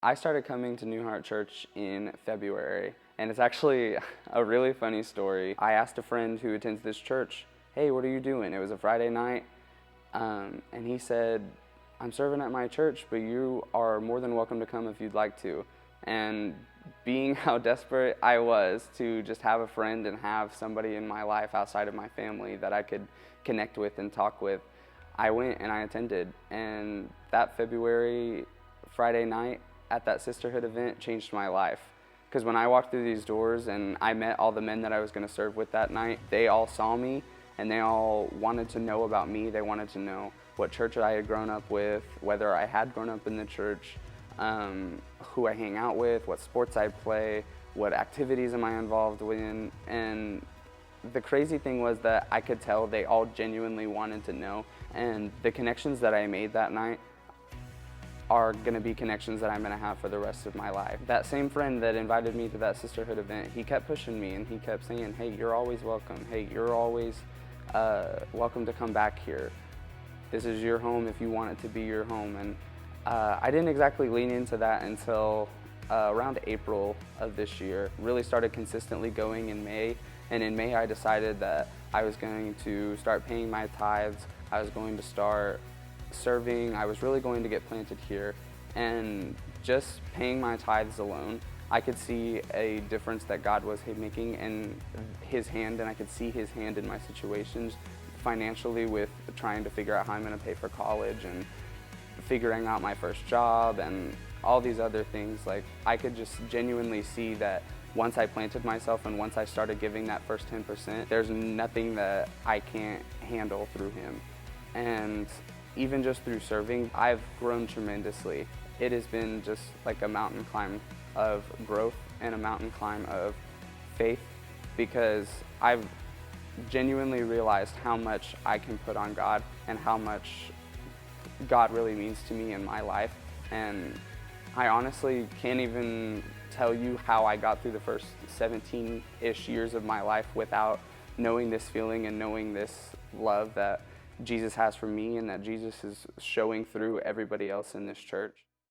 I started coming to New Heart Church in February, and it's actually a really funny story. I asked a friend who attends this church, hey, what are you doing? It was a Friday night, and he said, I'm serving at my church, but you are more than welcome to come if you'd like to. And being how desperate I was to just have a friend and have somebody in my life outside of my family that I could connect with and talk with, I went and I attended. And that February Friday night at that sisterhood event changed my life. Because when I walked through these doors and I met all the men that I was going to serve with that night, they all saw me and they all wanted to know about me. They wanted to know what church I had grown up with, whether I had grown up in the church, who I hang out with, what sports I play, what activities am I involved in. And the crazy thing was that I could tell they all genuinely wanted to know. And the connections that I made that night are going to be connections that I'm going to have for the rest of my life. That same friend that invited me to that sisterhood event, he kept pushing me and he kept saying, hey, you're always welcome. Hey, you're always welcome to come back here. This is your home if you want it to be your home. And I didn't exactly lean into that until around April of this year. Really started consistently going in May. And in May I decided that I was going to start paying my tithes. I was going to start serving. I was really going to get planted here, and just paying my tithes alone, I could see a difference that God was making in His hand, and I could see His hand in my situations financially with trying to figure out how I'm going to pay for college and figuring out my first job and all these other things. Like, I could just genuinely see that once I planted myself and once I started giving that first 10%, there's nothing that I can't handle through Him. And even just through serving, I've grown tremendously. It has been just like a mountain climb of growth and a mountain climb of faith, because I've genuinely realized how much I can put on God and how much God really means to me in my life. And I honestly can't even tell you how I got through the first 17-ish years of my life without knowing this feeling and knowing this love that Jesus has for me and that Jesus is showing through everybody else in this church.